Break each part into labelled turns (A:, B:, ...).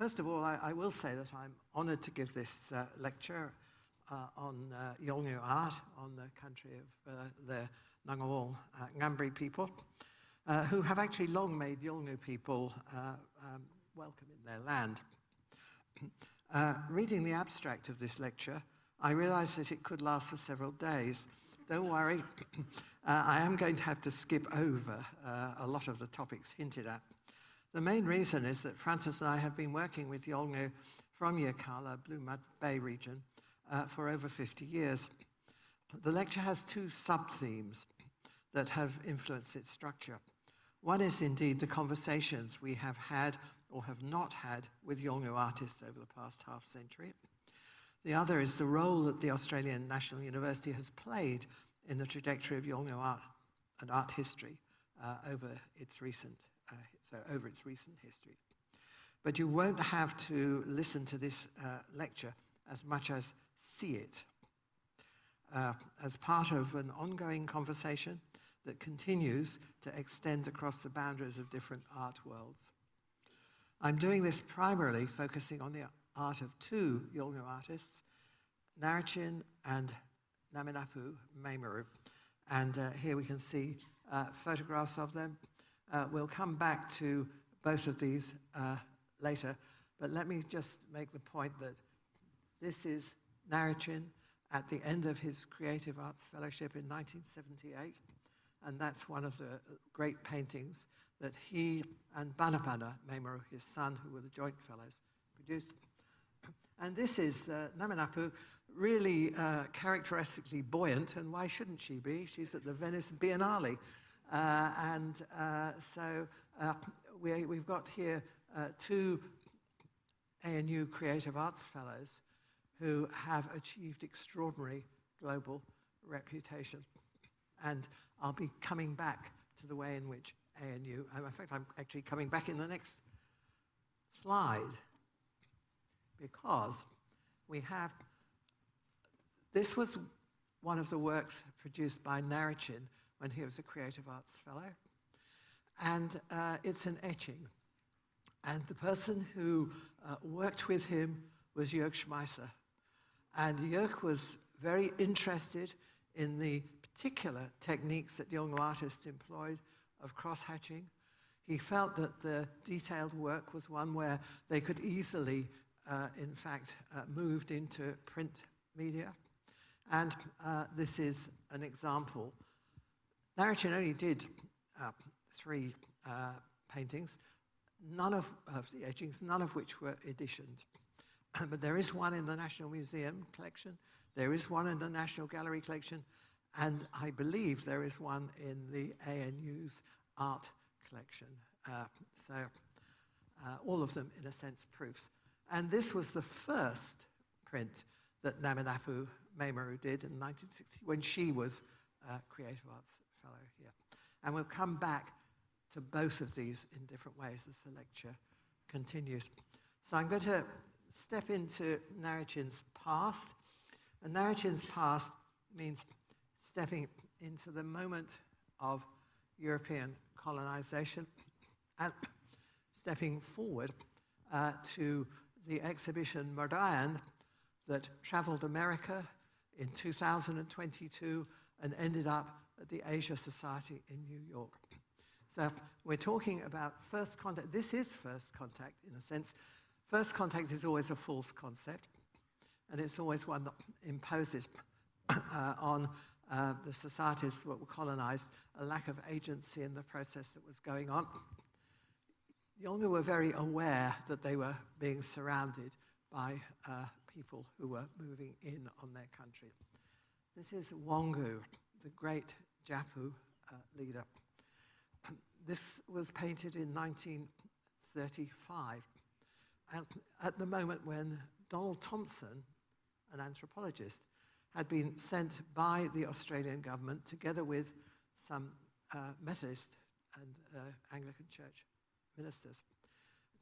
A: First of all, I will say that I'm honoured to give this lecture on Yolŋu art, on the country of the Ngunnawal Ngambri people, who have actually long made Yolŋu people welcome in their land. Reading the abstract of this lecture, I realised that it could last for several days. Don't worry, I am going to have to skip over a lot of the topics hinted at. The main reason is that Francis and I have been working with Yolŋu from Yirrkala, Blue Mud Bay region, for over 50 years. The lecture has two sub-themes that have influenced its structure. One is indeed the conversations we have had or have not had with Yolŋu artists over the past half-century. The other is the role that the Australian National University has played in the trajectory of Yolŋu art and art history over its recent history. But you won't have to listen to this lecture as much as see it as part of an ongoing conversation that continues to extend across the boundaries of different art worlds. I'm doing this primarily focusing on the art of two Yolŋu artists, Narrachin and Naminapu Maimaru. And here we can see photographs of them. We'll come back to both of these later, but let me just make the point that this is Narrachin at the end of his Creative Arts Fellowship in 1978, and that's one of the great paintings that he and Banapana Maimaru, his son, who were the joint fellows, produced. And this is Naminapu, really characteristically buoyant, and why shouldn't she be? She's at the Venice Biennale. So we've got here two ANU Creative Arts Fellows who have achieved extraordinary global reputation. And I'll be coming back to the way in which ANU, in fact, I'm actually coming back in the next slide, because we have, this was one of the works produced by Narrachin when he was a Creative Arts Fellow, and it's an etching. And the person who worked with him was Jörg Schmeisser. And Jörg was very interested in the particular techniques that Yolŋu artists employed of cross-hatching. He felt that the detailed work was one where they could easily, in fact, moved into print media. And this is an example. Narrachin only did 3 paintings, none of the etchings, none of which were editioned. But there is one in the National Museum collection, there is one in the National Gallery collection, and I believe there is one in the ANU's art collection. All of them, in a sense, proofs. And this was the first print that Naminapu Maimaru did in 1960, when she was a Creative Arts Fellow here. And we'll come back to both of these in different ways as the lecture continues. So I'm going to step into Narrachin's past. And Narrachin's past means stepping into the moment of European colonization and stepping forward to the exhibition Mordayan that traveled America in 2022 and ended up at the Asia Society in New York. So we're talking about first contact. This is first contact in a sense. First contact is always a false concept, and it's always one that imposes on the societies that were colonized a lack of agency in the process that was going on. Yolŋu were very aware that they were being surrounded by people who were moving in on their country. This is Yolŋu, the great Japu leader. This was painted in 1935, and at the moment when Donald Thompson, an anthropologist, had been sent by the Australian government together with some Methodist and Anglican Church ministers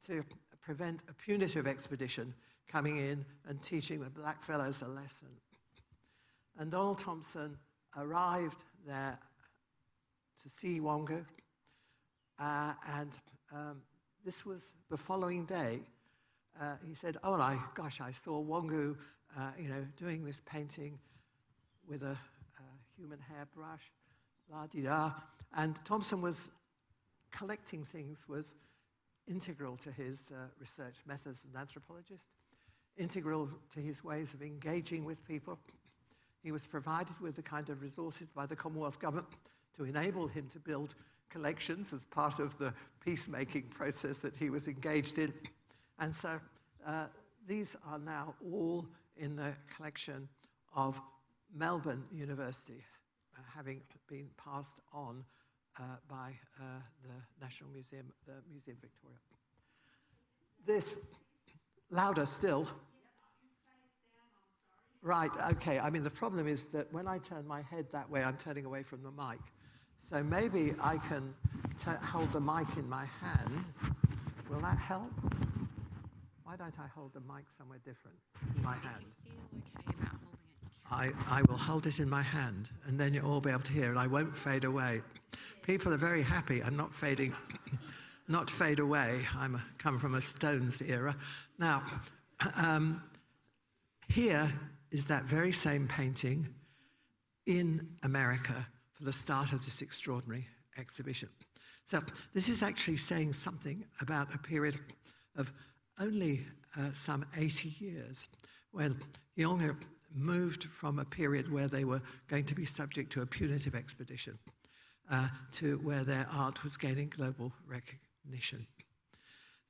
A: to prevent a punitive expedition coming in and teaching the blackfellows a lesson. And Donald Thompson arrived there to see Yolŋu, and this was the following day. he said, oh, gosh, I saw Yolŋu, doing this painting with a human hairbrush, la-di-da. And Thomson was collecting things was integral to his research methods as an anthropologist, integral to his ways of engaging with people. He was provided with the kind of resources by the Commonwealth government to enable him to build collections as part of the peacemaking process that he was engaged in. And so these are now all in the collection of Melbourne University, having been passed on by the National Museum, the Museum Victoria. This, louder still. Right, okay. I mean, the problem is that when I turn my head that way, I'm turning away from the mic. So maybe I can hold the mic in my hand. Will that help? Why don't I hold the mic somewhere different in my hand?
B: If you feel okay about holding it, you can.
A: I will hold it in my hand, and then you'll all be able to hear, and I won't fade away. People are very happy. I'm not fading, not fade away. I'm come from a Stones era. Now, here is that very same painting in America for the start of this extraordinary exhibition. So this is actually saying something about a period of only some 80 years when Yolŋu moved from a period where they were going to be subject to a punitive expedition to where their art was gaining global recognition.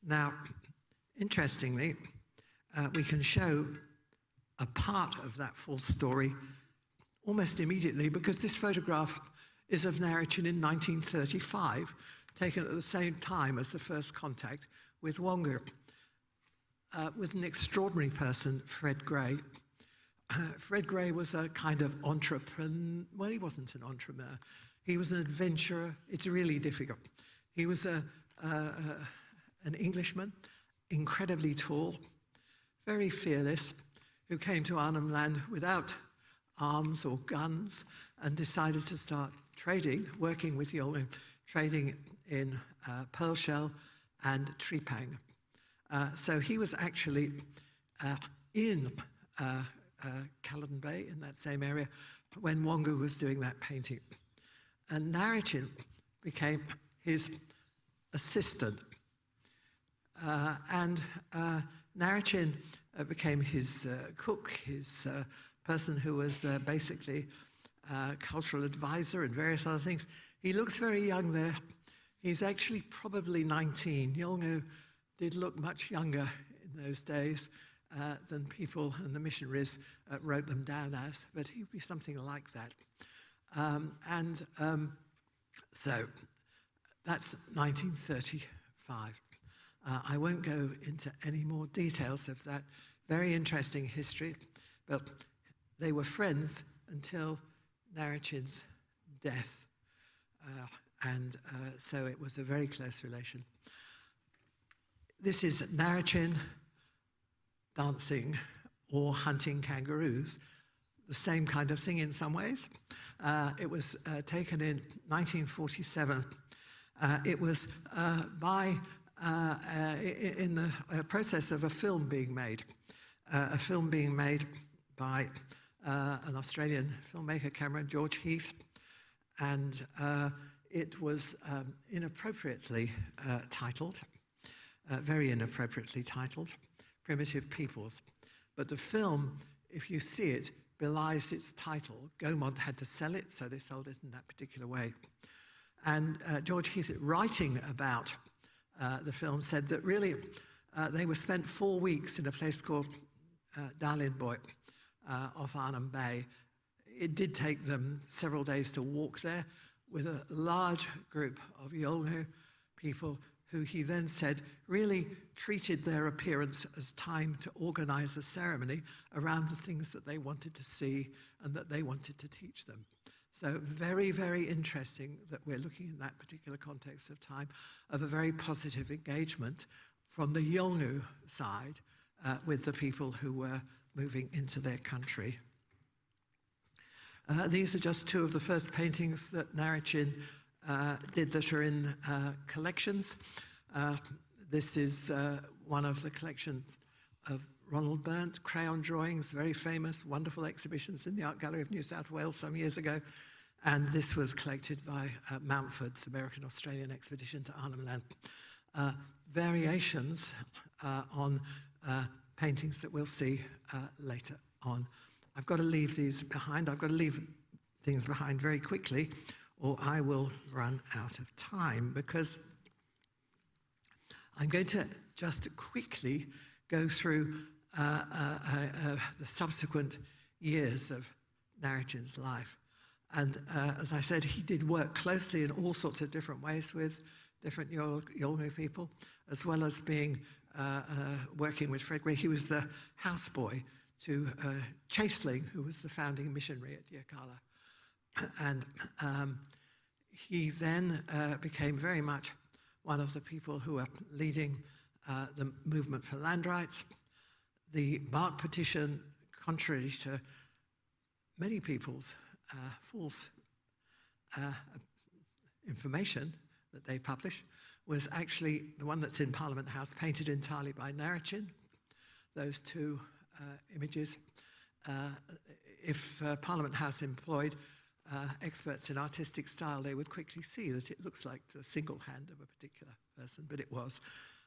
A: Now, interestingly, we can show a part of that full story almost immediately, because this photograph is of Narrachin in 1935, taken at the same time as the first contact with Yolŋu, with an extraordinary person, Fred Gray. Fred Gray was a kind of entrepreneur. Well, he wasn't an entrepreneur. He was an adventurer. It's really difficult. He was an Englishman, incredibly tall, very fearless, who came to Arnhem Land without arms or guns and decided to start trading, working with Yolŋu, trading in pearl shell and trepang. So he was actually in Culloden Bay, in that same area, when Yolŋu was doing that painting. And Narrachin became his assistant. And Narrachin became his cook, his person who was basically cultural advisor and various other things. He looks very young there. He's actually probably 19. Yolŋu did look much younger in those days than people and the missionaries wrote them down as, but he would be something like that. So that's 1935. I won't go into any more details of that very interesting history, but they were friends until Narrachin's death. So it was a very close relation. This is Narrachin dancing or hunting kangaroos, the same kind of thing in some ways. It was taken in 1947. It was in the process of a film being made by an Australian filmmaker, Cameron George Heath, and it was inappropriately titled, very inappropriately titled, Primitive Peoples. But the film, if you see it, belies its title. Gaumont had to sell it, so they sold it in that particular way. And George Heath, writing about the film, said that really they were spent 4 weeks in a place called Darlinboy off Arnhem Bay. It did take them several days to walk there with a large group of Yolŋu people who he then said really treated their appearance as time to organize a ceremony around the things that they wanted to see and that they wanted to teach them. So very, very interesting that we're looking in that particular context of time of a very positive engagement from the Yolŋu side with the people who were moving into their country. These are just two of the first paintings that Narrachin did that are in collections. This is one of the collections of Ronald Burnt, crayon drawings, very famous, wonderful exhibitions in the Art Gallery of New South Wales some years ago. And this was collected by Mountford's American-Australian expedition to Arnhem Land. Variations on paintings that we'll see later on. I've got to leave these behind. I've got to leave things behind very quickly, or I will run out of time, because I'm going to just quickly go through the subsequent years of Narrachin's life. And as I said, he did work closely in all sorts of different ways with different Yolŋu people, as well as being working with Fred Gray. He was the houseboy to Chaseling, who was the founding missionary at Yirrkala. And he then became very much one of the people who were leading the movement for land rights. The Bark Petition, contrary to many people's false information that they publish, was actually the one that's in Parliament House, painted entirely by Narrachin. Those two images. If Parliament House employed experts in artistic style, they would quickly see that it looks like the single hand of a particular person, but it was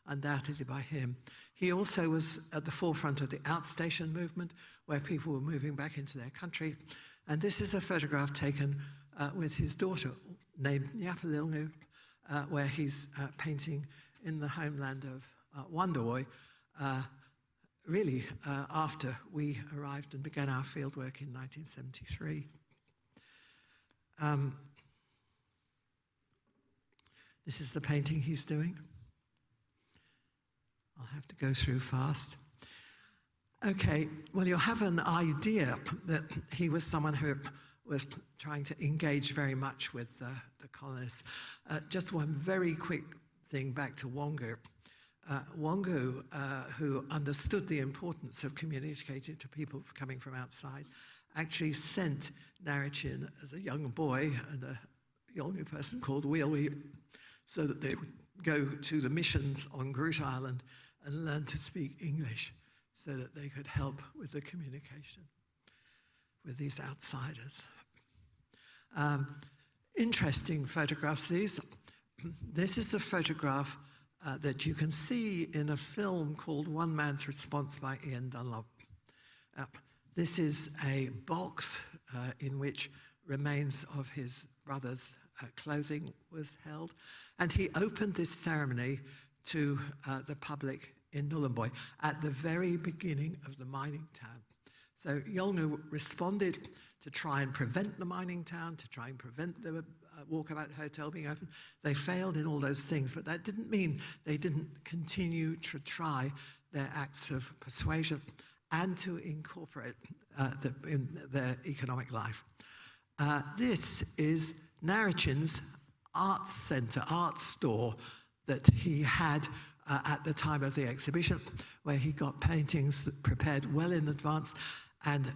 A: undoubtedly by him. He also was at the forefront of the outstation movement, where people were moving back into their country. And this is a photograph taken with his daughter, named Nyapa Yolŋu, where he's painting in the homeland of Wandawoy, really after we arrived and began our fieldwork in 1973. This is the painting he's doing. I'll have to go through fast. Okay, well, you'll have an idea that he was someone who was trying to engage very much with the colonists. Just one very quick thing back to Yolŋu. Yolŋu, who understood the importance of communicating to people coming from outside, actually sent Narrachin as a young boy and a Yolŋu person called Wheelwee, so that they would go to the missions on Groot Island and learn to speak English, so that they could help with the communication with these outsiders. Interesting photographs, these. This is a photograph that you can see in a film called One Man's Response by Ian Dunlop. This is a box in which remains of his brother's clothing was held, and he opened this ceremony to the public in Nhulunbuy at the very beginning of the mining town. So Yolŋu responded to try and prevent the mining town, to try and prevent the Walkabout Hotel being open. They failed in all those things, but that didn't mean they didn't continue to try their acts of persuasion and to incorporate in their economic life. This is Narrachin's art centre, art store that he had at the time of the exhibition, where he got paintings that prepared well in advance and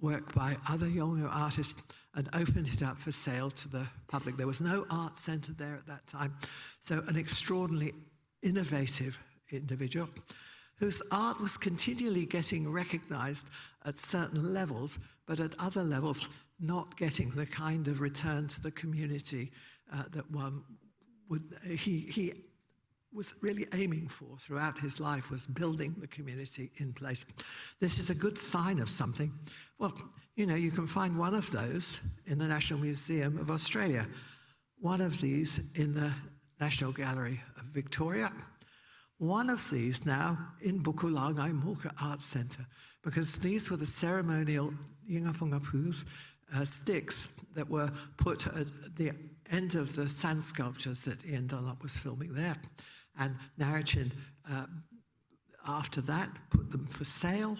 A: work by other Yolŋu artists, and opened it up for sale to the public. There was no art centre there at that time, so an extraordinarily innovative individual whose art was continually getting recognised at certain levels, but at other levels not getting the kind of return to the community that one would, he was really aiming for throughout his life, was building the community in place. This is a good sign of something. Well, you know, you can find one of those in the National Museum of Australia, one of these in the National Gallery of Victoria, one of these now in Bukulangai Mulka Art Centre, because these were the ceremonial Yingapungapus sticks that were put at the end of the sand sculptures that Ian Dunlop was filming there. And Narrachin, after that, put them for sale,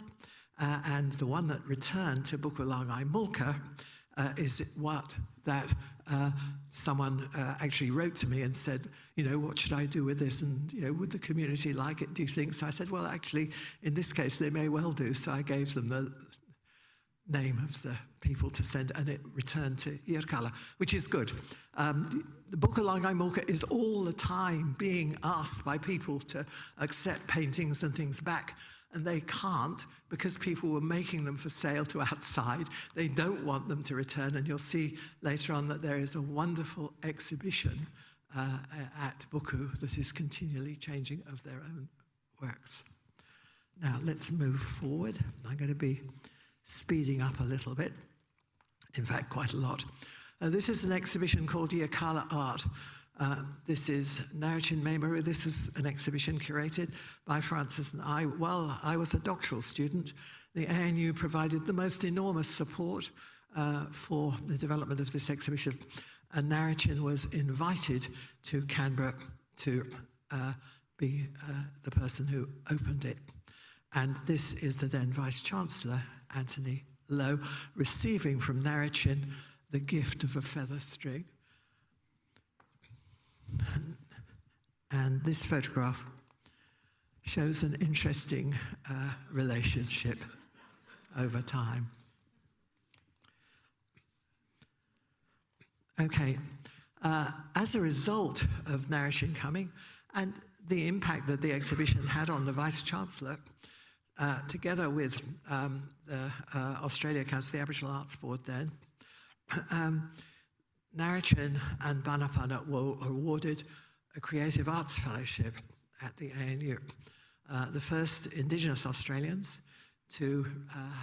A: and the one that returned to Bukulangai Mulka is what that someone actually wrote to me and said, you know, what should I do with this? And, you know, would the community like it, do you think? So I said, well, actually, in this case, they may well do. So I gave them name of the people to send, and it returned to Yolŋu, which is good. The Book of Yolŋu is all the time being asked by people to accept paintings and things back, and they can't because people were making them for sale to outside. They don't want them to return, and you'll see later on that there is a wonderful exhibition at Buku that is continually changing of their own works. Now let's move forward. I'm going to be speeding up a little bit, in fact quite a lot. This is an exhibition called Yolŋu Art. This is Narichin Memoru. This was an exhibition curated by Francis and I. While I was a doctoral student, the ANU provided the most enormous support for the development of this exhibition, and Narichin was invited to Canberra to be the person who opened it. And this is the then Vice-Chancellor, Anthony Lowe, receiving from Narichin the gift of a feather string. And this photograph shows an interesting relationship over time. Okay, as a result of Narichin coming and the impact that the exhibition had on the Vice-Chancellor, together with the Australia Council, the Aboriginal Arts Board then, Narichin and Banapana were awarded a Creative Arts Fellowship at the ANU, the first Indigenous Australians to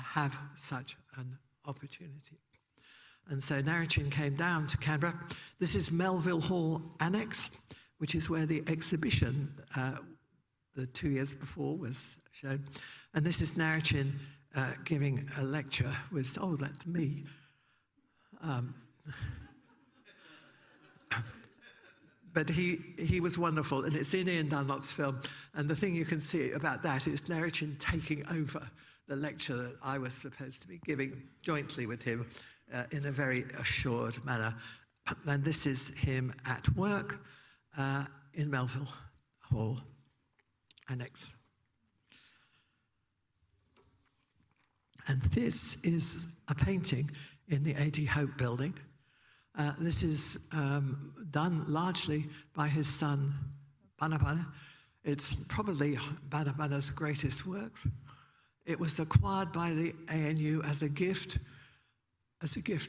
A: have such an opportunity. And so Narichin came down to Canberra. This is Melville Hall Annex, which is where the exhibition the 2 years before was shown. And this is Narichin giving a lecture with, oh, that's me. But he was wonderful, and it's in Ian Dunlop's film. And the thing you can see about that is Narichin taking over the lecture that I was supposed to be giving jointly with him in a very assured manner. And this is him at work in Melville Hall Annex. And this is a painting in the A.D. Hope building. This is done largely by his son, Banapana. It's probably Banapana's greatest works. It was acquired by the ANU as a gift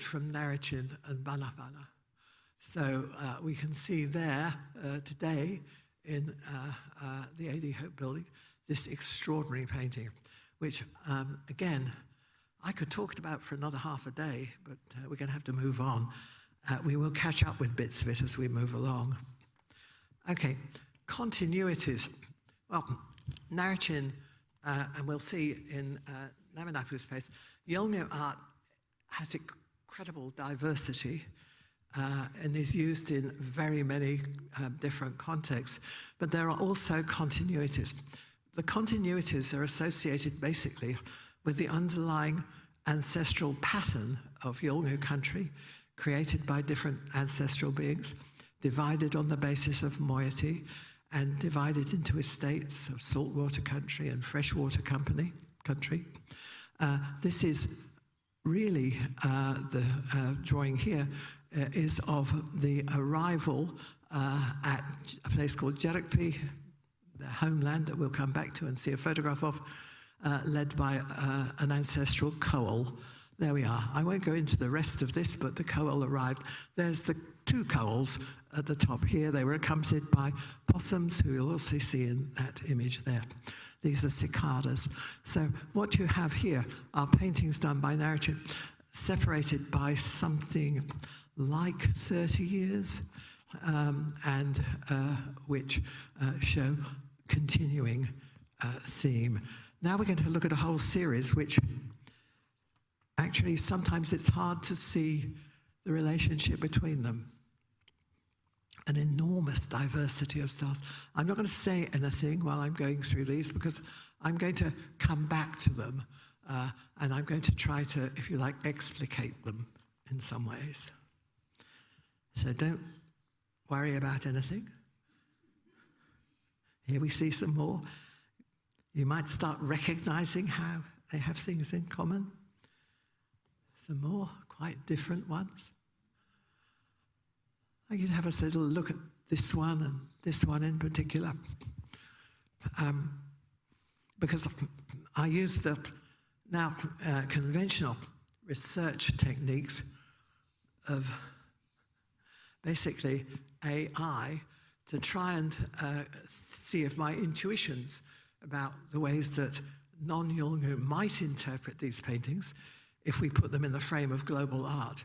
A: from Narichin and Banapana. So we can see there today in the A.D. Hope building this extraordinary painting, which again, I could talk about for another half a day, but we're going to have to move on. We will catch up with bits of it as we move along. Okay, continuities. Well, Narichin, and we'll see in Namanapu's space, Yolŋu art has incredible diversity and is used in very many different contexts, but there are also continuities. The continuities are associated basically with the underlying ancestral pattern of Yolŋu country, created by different ancestral beings, divided on the basis of moiety, and divided into estates of saltwater country and freshwater country. This is really, the drawing here is of the arrival at a place called Jerikpi, the homeland that we'll come back to and see a photograph of, led by an ancestral Koel. There we are. I won't go into the rest of this, but the Koel arrived. There's the two Koels at the top here. They were accompanied by possums, who you'll also see in that image there. These are cicadas. So what you have here are paintings done by Narichin, separated by something like 30 years, and which show continuing theme. Now we're going to look at a whole series which actually sometimes it's hard to see the relationship between them. An enormous diversity of styles. I'm not going to say anything while I'm going through these because I'm going to come back to them and I'm going to try to, if you like, explicate them in some ways. So don't worry about anything. Here we see some more. You might start recognizing how they have things in common. some more quite different ones. I could have a little look at this one and this one in particular. Because I use the now conventional research techniques of basically AI to try and see if my intuitions about the ways that non-Yolŋu might interpret these paintings if we put them in the frame of global art.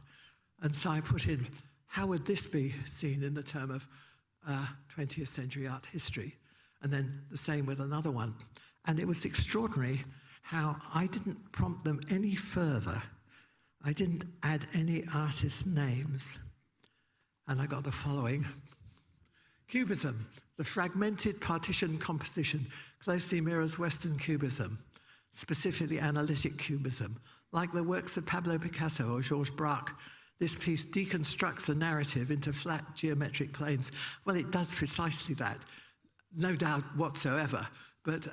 A: And so I put in, how would this be seen in the term of 20th century art history? And then the same with another one. And it was extraordinary how I didn't prompt them any further. I didn't add any artist names. And I got the following. Cubism, the fragmented partition composition closely mirrors Western Cubism, specifically analytic Cubism. Like the works of Pablo Picasso or Georges Braque, this piece deconstructs a narrative into flat geometric planes. Well, it does precisely that, no doubt whatsoever, but,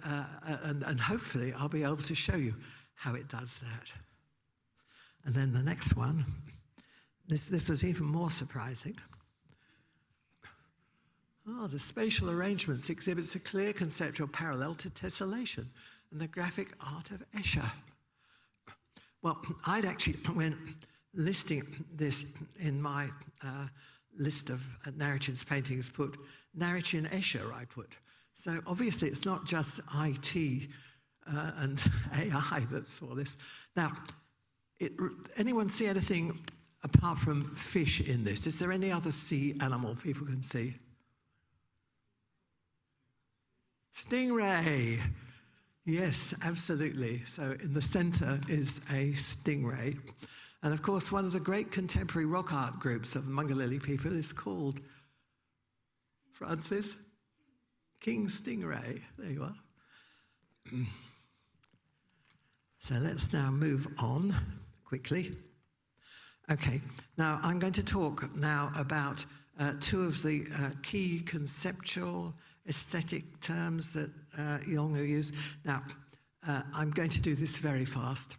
A: and hopefully I'll be able to show you how it does that. And then the next one, this was even more surprising. Oh, the spatial arrangements exhibits a clear conceptual parallel to tessellation and the graphic art of Escher. Well, I'd actually, when listing this in my list of Narichin's paintings, put Narichin Escher, I put. So obviously it's not just IT and AI that saw this. Now, anyone see anything apart from fish in this? Is there any other sea animal people can see? Stingray. Yes, absolutely. So in the center is a stingray. And of course, one of the great contemporary rock art groups of the Mungalili people is called, Francis? King Stingray. There you are. So let's now move on quickly. Okay, now I'm going to talk now about two of the key conceptual aesthetic terms that Yolŋu used. Now, I'm going to do this very fast.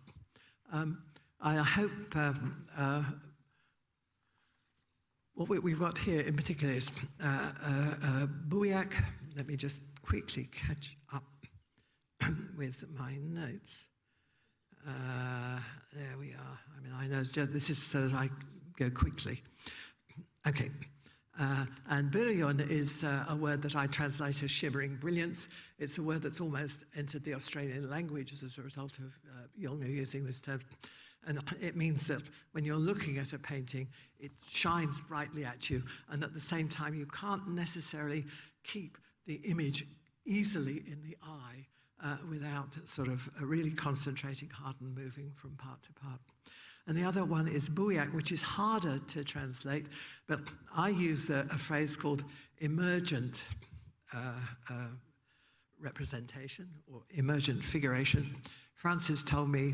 A: I hope what we've got here in particular is Buyak. Let me just quickly catch up with my notes. There we are. I mean, I know this is so that I go quickly. Okay. And brilliant is a word that I translate as shimmering brilliance. It's a word that's almost entered the Australian language as a result of Yolŋu using this term. And it means that when you're looking at a painting, it shines brightly at you, and at the same time, you can't necessarily keep the image easily in the eye without sort of really concentrating hard and moving from part to part. And the other one is buyak, which is harder to translate, but I use a phrase called emergent representation or emergent figuration. Frances told me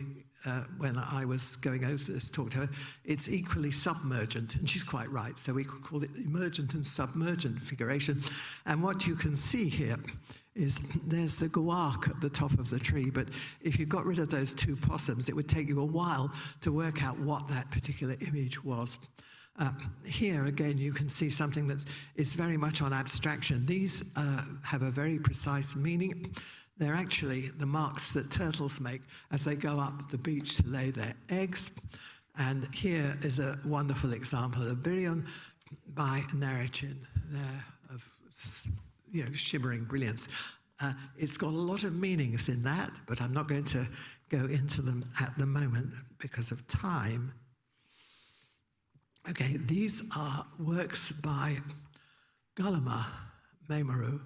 A: when I was going over this talk to her, it's equally submergent, and she's quite right, so we could call it emergent and submergent figuration. And what you can see here is there's the guac at the top of the tree, but if you got rid of those two possums, it would take you a while to work out what that particular image was. Here, again, you can see something that is very much on abstraction. These have a very precise meaning. They're actually the marks that turtles make as they go up the beach to lay their eggs. And here is a wonderful example of Birion by Narichin, there of shimmering brilliance. It's got a lot of meanings in that, but I'm not going to go into them at the moment because of time. Okay, these are works by Galama Meimaru,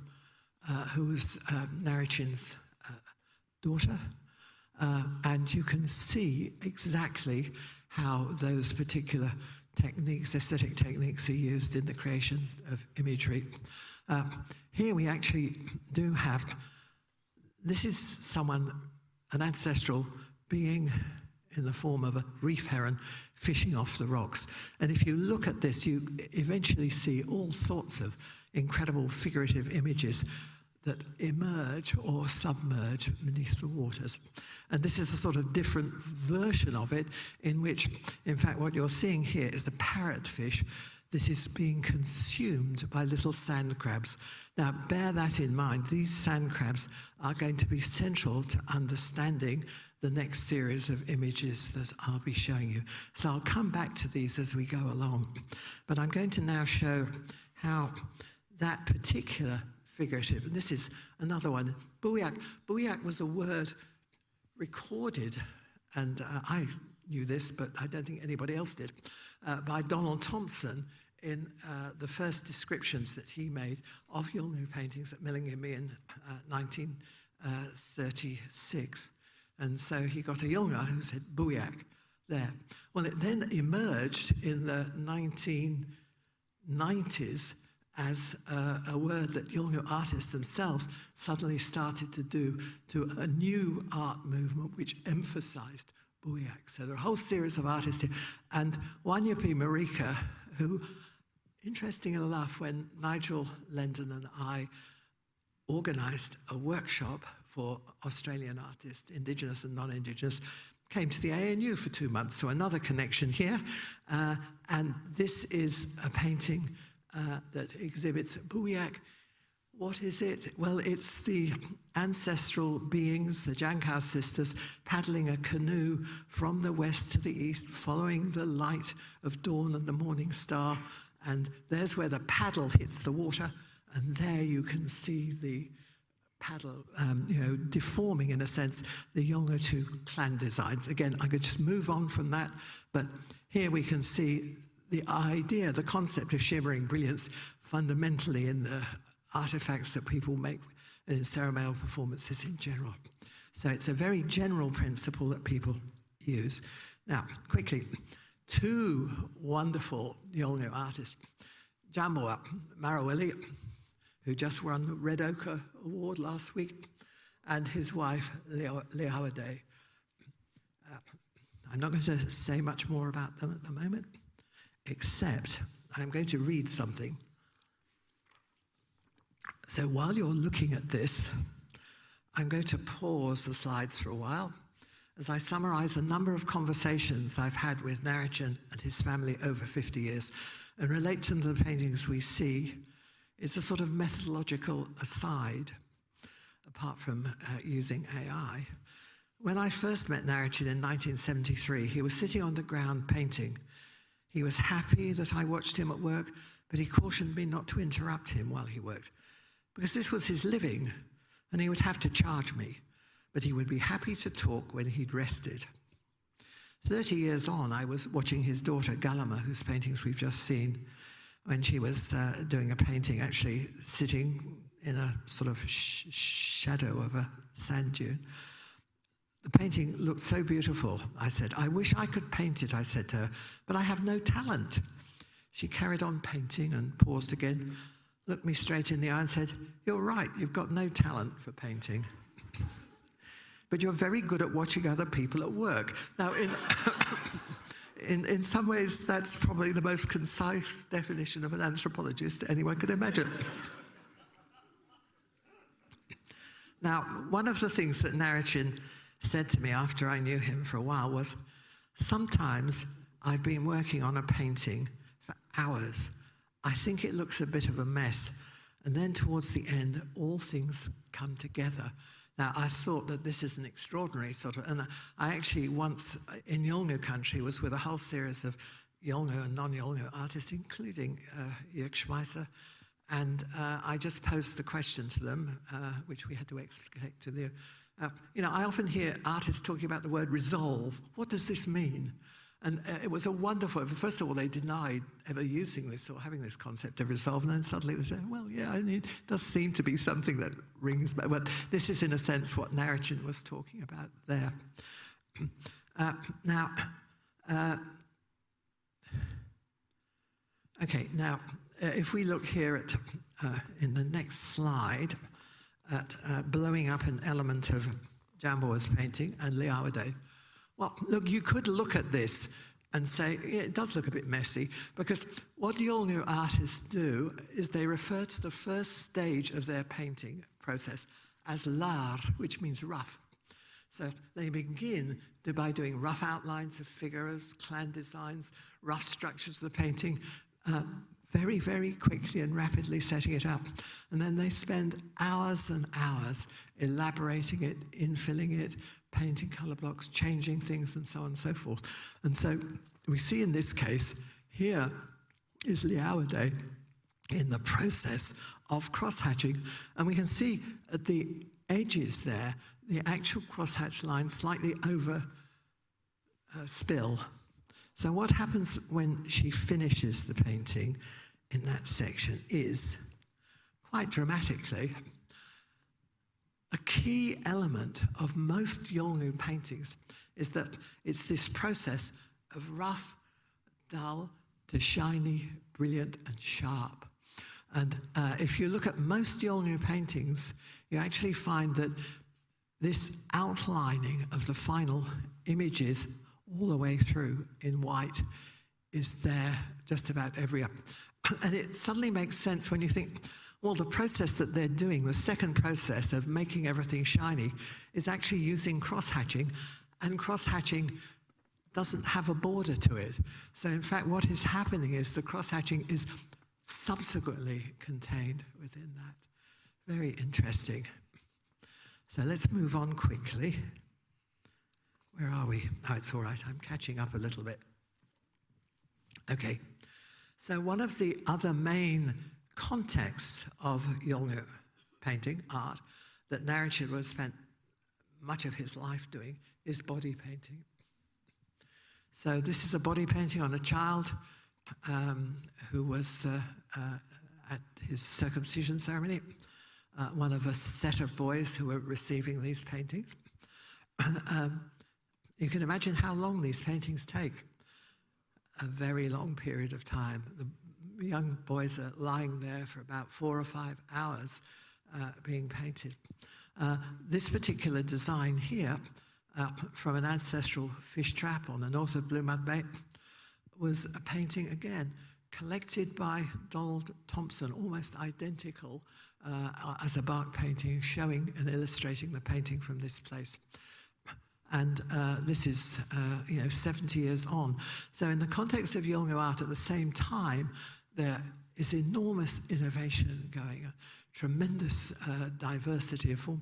A: who was Narichin's daughter, and you can see exactly how those particular techniques, aesthetic techniques, are used in the creations of imagery. Here we actually do have, this is someone, an ancestral being in the form of a reef heron fishing off the rocks. And if you look at this, you eventually see all sorts of incredible figurative images that emerge or submerge beneath the waters. And this is a sort of different version of it, in which, in fact, what you're seeing here is a parrotfish that is being consumed by little sand crabs. Now, bear that in mind. These sand crabs are going to be central to understanding the next series of images that I'll be showing you. So I'll come back to these as we go along. But I'm going to now show how that particular figurative, and this is another one, buoyak. Buoyak was a word recorded, and I knew this, but I don't think anybody else did, by Donald Thompson in the first descriptions that he made of Yolŋu paintings at Millinghamby in 1936. And so he got a Yolŋu who said buoyak there. Well, it then emerged in the 1990s as a word that Yolŋu artists themselves suddenly started to do to a new art movement which emphasized buoyak. So there are a whole series of artists here. And Wanyapi Marika, who, interesting enough, when Nigel Lendon and I organized a workshop for Australian artists, Indigenous and non-Indigenous, came to the ANU for 2 months, so another connection here. And this is a painting that exhibits buoyak. What is it? Well, it's the ancestral beings, the Jankar sisters, paddling a canoe from the west to the east, following the light of dawn and the morning star. And there's where the paddle hits the water, and there you can see the paddle, deforming, in a sense, the Yolŋu clan designs. Again, I could just move on from that, but here we can see the idea, the concept of shimmering brilliance fundamentally in the artifacts that people make and in ceremonial performances in general. So it's a very general principle that people use. Now, quickly, 2 wonderful Yolŋu artists, Jamboa Maraweli, who just won the Red Ochre Award last week, and his wife, Leawade. I'm not going to say much more about them at the moment, except I'm going to read something. So while you're looking at this, I'm going to pause the slides for a while as I summarize a number of conversations I've had with Narichin and his family over 50 years and relate them to the paintings we see. It's a sort of methodological aside, apart from using AI. When I first met Narichin in 1973, he was sitting on the ground painting. He was happy that I watched him at work, but he cautioned me not to interrupt him while he worked, because this was his living, and he would have to charge me, but he would be happy to talk when he'd rested. 30 years on, I was watching his daughter, Galama, whose paintings we've just seen, when she was doing a painting, actually sitting in a sort of shadow of a sand dune. The painting looked so beautiful, I said. I wish I could paint it, I said to her, but I have no talent. She carried on painting and paused again, looked me straight in the eye and said, "You're right, you've got no talent for painting. But you're very good at watching other people at work." Now, in some ways, that's probably the most concise definition of an anthropologist anyone could imagine. Now, one of the things that Narichin said to me after I knew him for a while was, sometimes I've been working on a painting for hours. I think it looks a bit of a mess. And then towards the end, all things come together. Now, I thought that this is an extraordinary sort of, and I actually once in Yolŋu country was with a whole series of Yolŋu and non-Yolŋu artists, including Jörg Schmeisser, and I just posed the question to them, which we had to explain to them. I often hear artists talking about the word resolve. What does this mean? And it was a wonderful, first of all, they denied ever using this or having this concept of resolve, and then suddenly they said, well, yeah, I mean, it does seem to be something that rings back. But this is, in a sense, what Narichin was talking about there. If we look here at, in the next slide, at blowing up an element of Jamboa's painting and Leawade. Well, look, you could look at this and say, yeah, it does look a bit messy, because what Yolŋu artists do is they refer to the first stage of their painting process as lar, which means rough. So they begin by doing rough outlines of figures, clan designs, rough structures of the painting, very, very quickly and rapidly setting it up. And then they spend hours and hours elaborating it, infilling it, painting color blocks, changing things, and so on and so forth. And so we see in this case, here is Liaode in the process of crosshatching. And we can see at the edges there, the actual crosshatch line slightly over spill. So what happens when she finishes the painting in that section is, quite dramatically, a key element of most Yolŋu paintings is that it's this process of rough, dull, to shiny, brilliant, and sharp. And if you look at most Yolŋu paintings, you actually find that this outlining of the final images all the way through in white is there just about every up. And it suddenly makes sense when you think, well, the process that they're doing, the second process of making everything shiny, is actually using crosshatching, and crosshatching doesn't have a border to it. So in fact, what is happening is the crosshatching is subsequently contained within that. Very interesting. So let's move on quickly. Where are we? Oh, it's all right. I'm catching up a little bit. Okay. So one of the other main contexts of Yolŋu painting, art, that Narrachin spent much of his life doing is body painting. So this is a body painting on a child who was at his circumcision ceremony, one of a set of boys who were receiving these paintings. You can imagine how long these paintings take. A very long period of time. The young boys are lying there for about 4 or 5 hours being painted. This particular design here, from an ancestral fish trap on the north of Blue Mud Bay, was a painting, again, collected by Donald Thompson, almost identical as a bark painting, showing and illustrating the painting from this place. And this is, 70 years on. So in the context of Yolŋu art, at the same time, there is enormous innovation going, a tremendous diversity of form,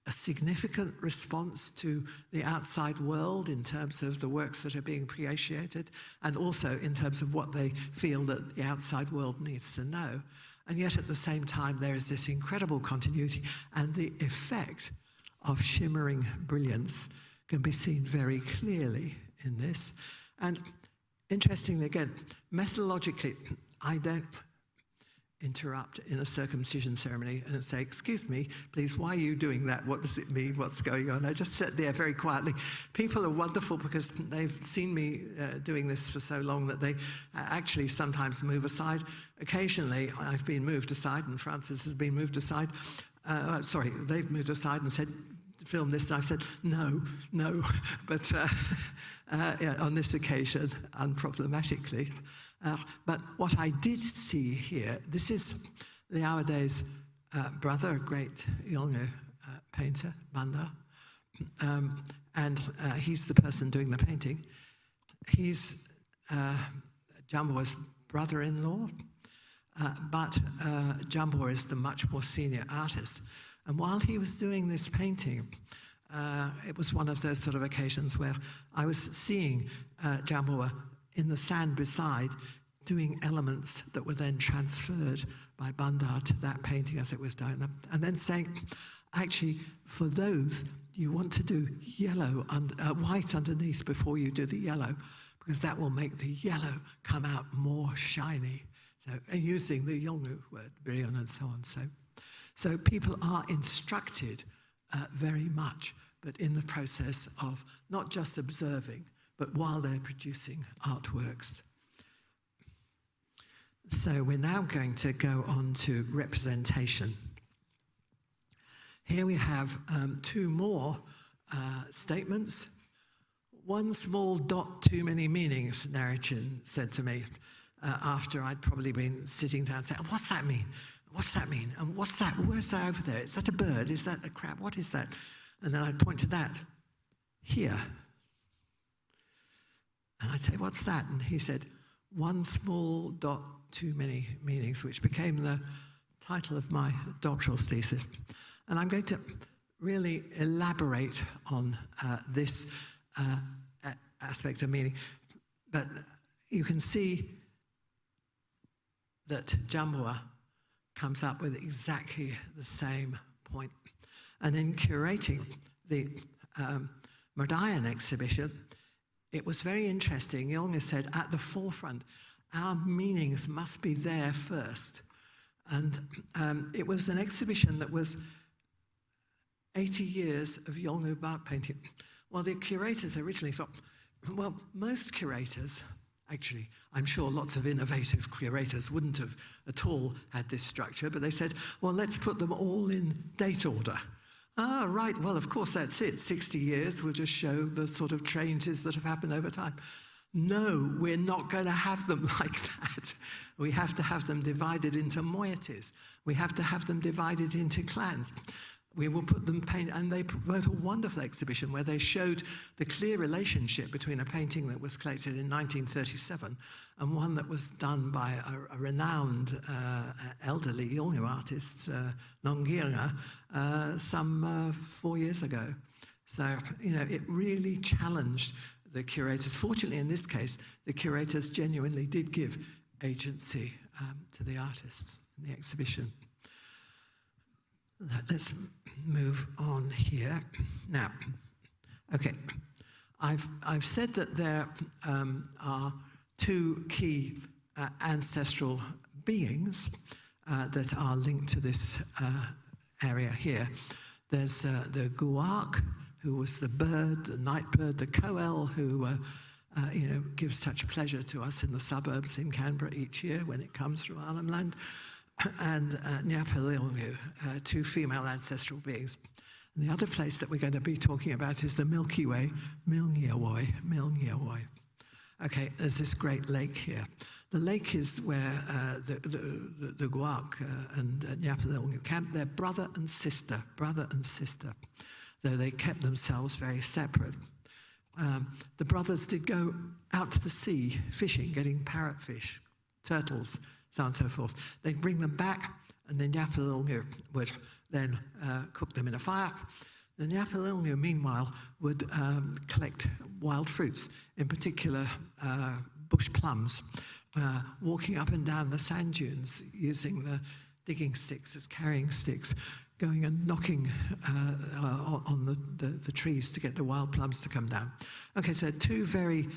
A: a significant response to the outside world in terms of the works that are being appreciated, and also in terms of what they feel that the outside world needs to know. And yet at the same time, there is this incredible continuity, and the effect of shimmering brilliance can be seen very clearly in this. And interestingly, again, methodologically, I don't interrupt in a circumcision ceremony and say, excuse me, please, why are you doing that? What does it mean? What's going on? I just sit there very quietly. People are wonderful because they've seen me doing this for so long that they actually sometimes move aside. Occasionally, I've been moved aside, and Francis has been moved aside. They've moved aside and said, film this, and I've said, no. But on this occasion, unproblematically. But what I did see here, this is Liaode's brother, a great Yolŋu painter, Bandar, and he's the person doing the painting. He's Jambor's brother-in-law, but Jambor is the much more senior artist. And while he was doing this painting, it was one of those sort of occasions where I was seeing Jambor in the sand beside, doing elements that were then transferred by Bandar to that painting as it was done. And then saying, actually, for those, you want to do yellow, white underneath before you do the yellow, because that will make the yellow come out more shiny. So using the Yolŋu word, brilliant, and so on. So people are instructed very much, but in the process of not just observing, but while they're producing artworks. So we're now going to go on to representation. Here we have 2 more statements. One small dot too many meanings, Narrachin said to me after I'd probably been sitting down saying, what's that mean? what's that mean? And what's that? Where's that over there? Is that a bird? Is that a crab? What is that? And then I'd point to that, here. And I'd say, what's that? And he said, one small dot, too many meanings, which became the title of my doctoral thesis. And I'm going to really elaborate on this aspect of meaning. But you can see that Jambua comes up with exactly the same point. And in curating the Mardayan exhibition, it was very interesting. Yolŋu said, at the forefront, our meanings must be there first. And it was an exhibition that was 80 years of Yolŋu bark painting. Well, the curators originally thought, well, most curators, actually, I'm sure lots of innovative curators wouldn't have at all had this structure, but they said, well, let's put them all in date order. Ah, right, well, of course, that's it. 60 years will just show the sort of changes that have happened over time. No, we're not going to have them like that. We have to have them divided into moieties. We have to have them divided into clans. We will put them and they wrote a wonderful exhibition where they showed the clear relationship between a painting that was collected in 1937 and one that was done by a renowned elderly Yolŋu artist, Nongiranga, some 4 years ago. So, it really challenged the curators. Fortunately, in this case, the curators genuinely did give agency to the artists in the exhibition. Let's move on here. Now, okay, I've said that there are two key ancestral beings that are linked to this area here. There's the guark, who was the bird, the night bird, the coel, who gives such pleasure to us in the suburbs in Canberra each year when it comes from Arnhem Land, and Yolŋu, two female ancestral beings. And the other place that we're going to be talking about is the Milky Way, Milngiawoi. Okay, there's this great lake here. The lake is where the guark and Yolŋu camped. They're brother and sister, though they kept themselves very separate. The brothers did go out to the sea fishing, getting parrotfish, turtles, so on and so forth. They'd bring them back, and then Yolŋu would then cook them in a fire. The Yolŋu, meanwhile, would collect wild fruits, in particular bush plums, walking up and down the sand dunes using the digging sticks as carrying sticks, going and knocking on the trees to get the wild plums to come down. Okay, so two very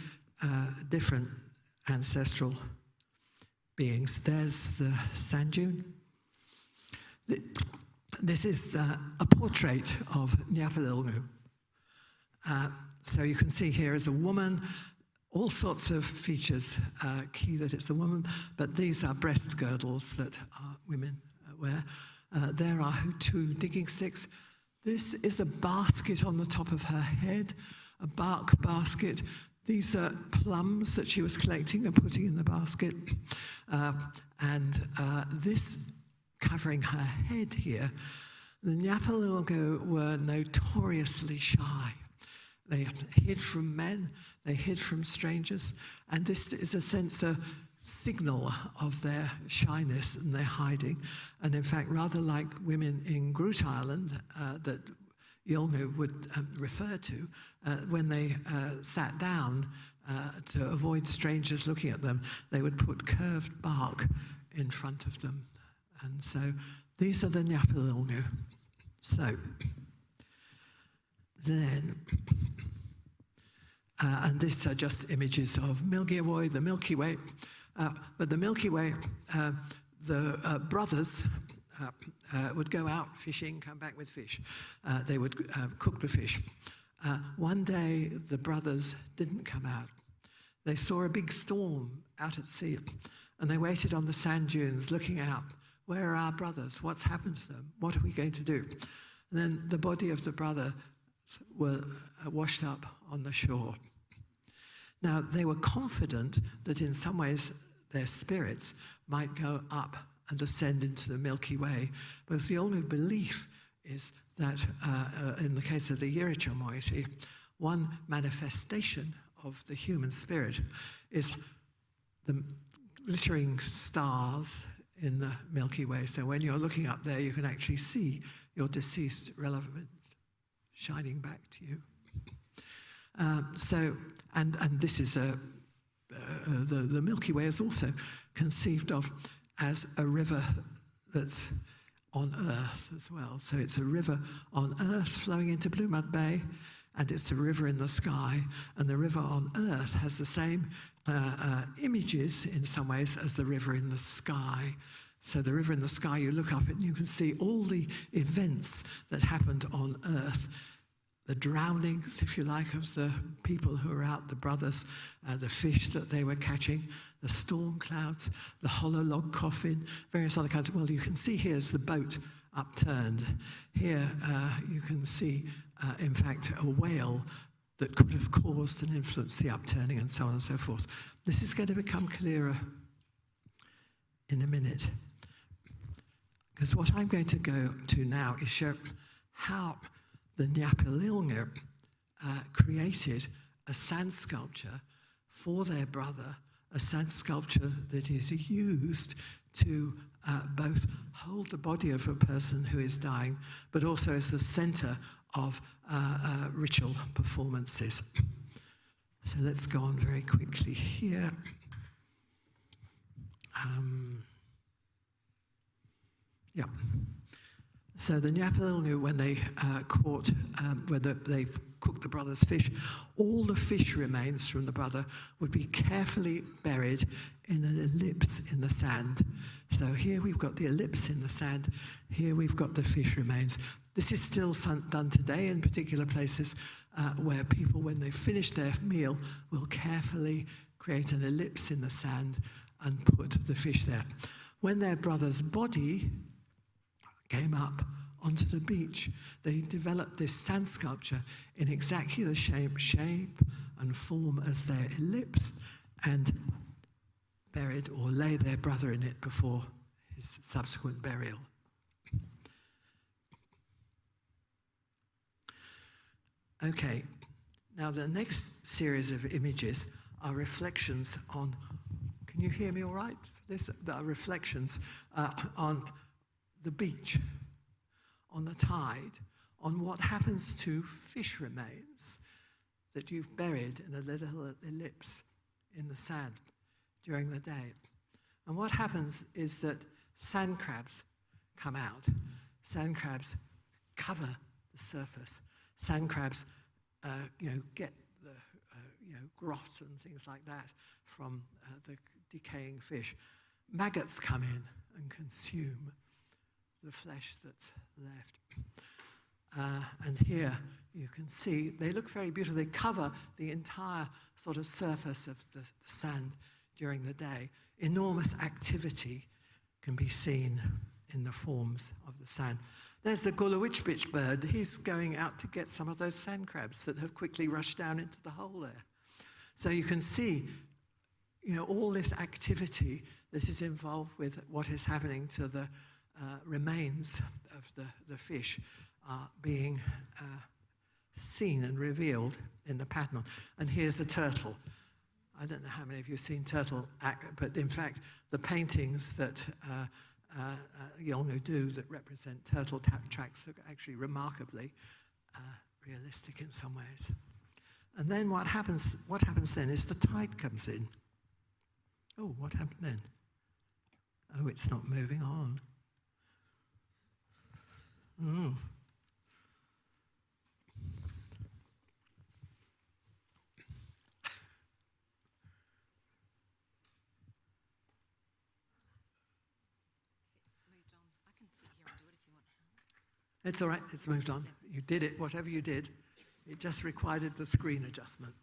A: different ancestral beings. There's the sand dune. This is a portrait of Yolŋu. So you can see here is a woman, all sorts of features, key that it's a woman, but these are breast girdles that women wear. There are two digging sticks. This is a basket on the top of her head, a bark basket. These are plums that she was collecting and putting in the basket. This covering her head here, the Yolŋu were notoriously shy. They hid from men, they hid from strangers, and this is a signal of their shyness and their hiding. And in fact, rather like women in Groote Island that Yolŋu would refer to, when they sat down to avoid strangers looking at them, they would put curved bark in front of them. And so these are the Yolŋu. So then, and these are just images of Milngiawoi, the Milky Way. But the Milky Way, the brothers would go out fishing, come back with fish. They would cook the fish. One day, the brothers didn't come out. They saw a big storm out at sea, and they waited on the sand dunes looking out. Where are our brothers? What's happened to them? What are we going to do? And then the body of the brother were washed up on the shore. Now, they were confident that in some ways their spirits might go up and ascend into the Milky Way. Because the Yolŋu belief is that, in the case of the Yirricha moiety, one manifestation of the human spirit is the glittering stars in the Milky Way. So when you're looking up there, you can actually see your deceased relevant shining back to you. And this is the Milky Way is also conceived of as a river that's on Earth as well. So it's a river on Earth flowing into Blue Mud Bay, and it's a river in the sky. And the river on Earth has the same images in some ways as the river in the sky. So the river in the sky, you look up and you can see all the events that happened on Earth. The drownings, if you like, of the people who were out, the brothers, the fish that they were catching, the storm clouds, the hollow log coffin, various other kinds of, well, you can see here's the boat upturned. Here you can see, in fact, a whale that could have caused and influenced the upturning and so on and so forth. This is going to become clearer in a minute. Because what I'm going to go to now is show how the Yolŋu created a sand sculpture for their brother, a sand sculpture that is used to both hold the body of a person who is dying, but also as the center of ritual performances. So let's go on very quickly here. Yeah. So the Yolŋu, when they they cooked the brother's fish, all the fish remains from the brother would be carefully buried in an ellipse in the sand. So here we've got the ellipse in the sand, here we've got the fish remains. This is still done today in particular places where people, when they finish their meal, will carefully create an ellipse in the sand and put the fish there. When their brother's body came up onto the beach, they developed this sand sculpture in exactly the shape and form as their ellipse, and buried or lay their brother in it before his subsequent burial. Okay, now the next series of images are reflections on, can you hear me all right? This are reflections on the beach, on the tide, on what happens to fish remains that you've buried in a little ellipse in the sand during the day. And what happens is that sand crabs come out. Sand crabs cover the surface. Sand crabs, get the grot and things like that from the decaying fish. Maggots come in and consume the flesh that's left. And here you can see they look very beautiful. They cover the entire sort of surface of the sand during the day. Enormous activity can be seen in the forms of the sand. There's the Golowichbich bird. He's going out to get some of those sand crabs that have quickly rushed down into the hole there. So you can see, all this activity that is involved with what is happening to the remains of the fish are being seen and revealed in the pattern. And here's the turtle. I don't know how many of you have seen turtle act, but in fact, the paintings that Yolŋu do that represent turtle tracks are actually remarkably realistic in some ways. And then what happens then is the tide comes in. Oh, what happened then? Oh, it's not moving on. Mm. It's all right, it's moved on. You did it, whatever you did. It just required the screen adjustment.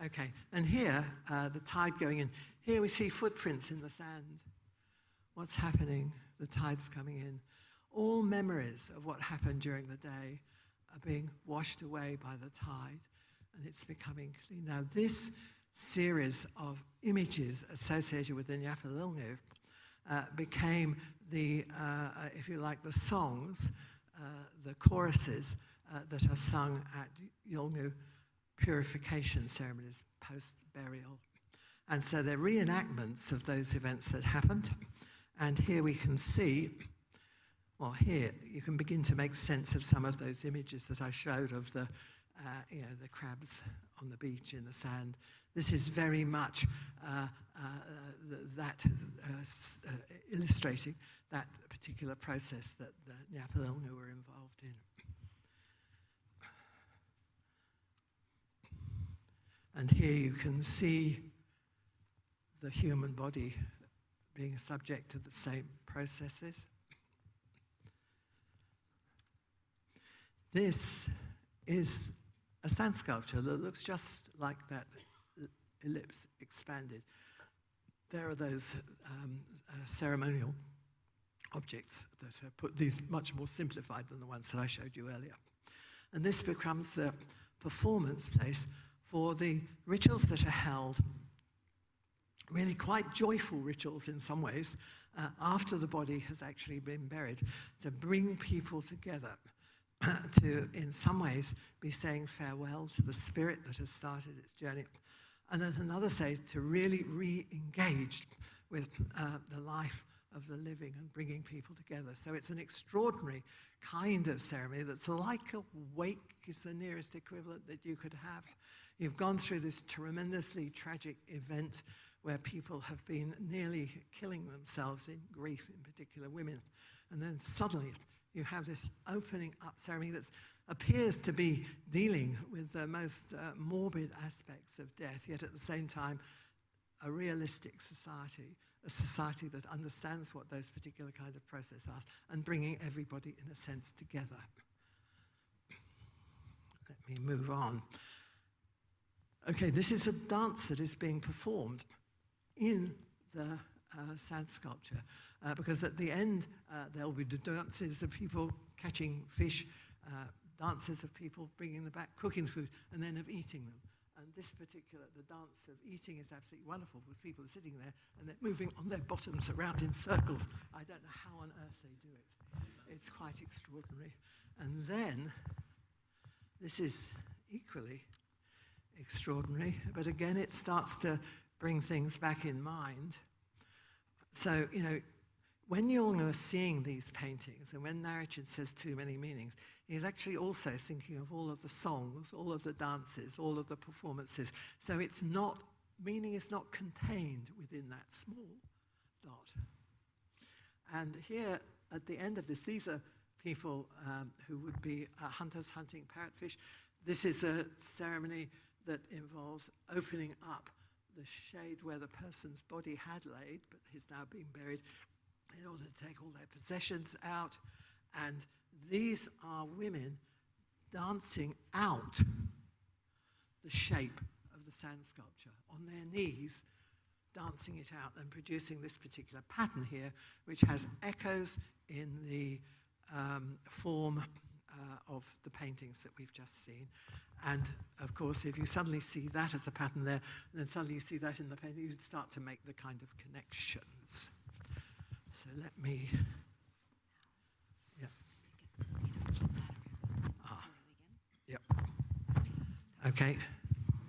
A: Okay, and here, the tide going in. Here we see footprints in the sand. What's happening? The tide's coming in. All memories of what happened during the day are being washed away by the tide, and it's becoming clean. Now, this series of images associated with the Yolŋu became the, if you like, the songs, the choruses that are sung at Yolŋu purification ceremonies post-burial. And so they're reenactments of those events that happened. And here we can see, well, here you can begin to make sense of some of those images that I showed of the, the crabs on the beach in the sand. This is very much illustrating that particular process that the Yolŋu were involved in. And here you can see the human body being subject to the same processes. This is a sand sculpture that looks just like that ellipse expanded. There are those ceremonial objects that are put, these much more simplified than the ones that I showed you earlier. And this becomes the performance place for the rituals that are held, really quite joyful rituals in some ways, after the body has actually been buried, to bring people together, to, in some ways, be saying farewell to the spirit that has started its journey. And then another says to really re-engage with the life of the living and bringing people together. So it's an extraordinary kind of ceremony that's like a wake is the nearest equivalent that you could have. You've gone through this tremendously tragic event where people have been nearly killing themselves in grief, in particular women. And then suddenly you have this opening up ceremony that appears to be dealing with the most morbid aspects of death, yet at the same time a realistic society, a society that understands what those particular kind of processes are, and bringing everybody in a sense together. Let me move on. Okay, this is a dance that is being performed in the sand sculpture, because at the end there'll be the dances of people catching fish, dances of people bringing them back, cooking food, and then of eating them. And this particular, the dance of eating is absolutely wonderful, with people sitting there and they're moving on their bottoms around in circles. I don't know how on earth they do it. It's quite extraordinary. And then, this is equally extraordinary, but again it starts to bring things back in mind. So, when Yolŋu is seeing these paintings, and when Narichin says too many meanings, he's actually also thinking of all of the songs, all of the dances, all of the performances. So it's not, meaning is not contained within that small dot. And here, at the end of this, these are people who would be hunters hunting parrotfish. This is a ceremony that involves opening up the shade where the person's body had laid, but has now been buried, in order to take all their possessions out. And these are women dancing out the shape of the sand sculpture, on their knees, dancing it out and producing this particular pattern here, which has echoes in the form of the paintings that we've just seen. And of course, if you suddenly see that as a pattern there, and then suddenly you see that in the painting, you start to make the kind of connections. So let me, yeah. Yep. Okay,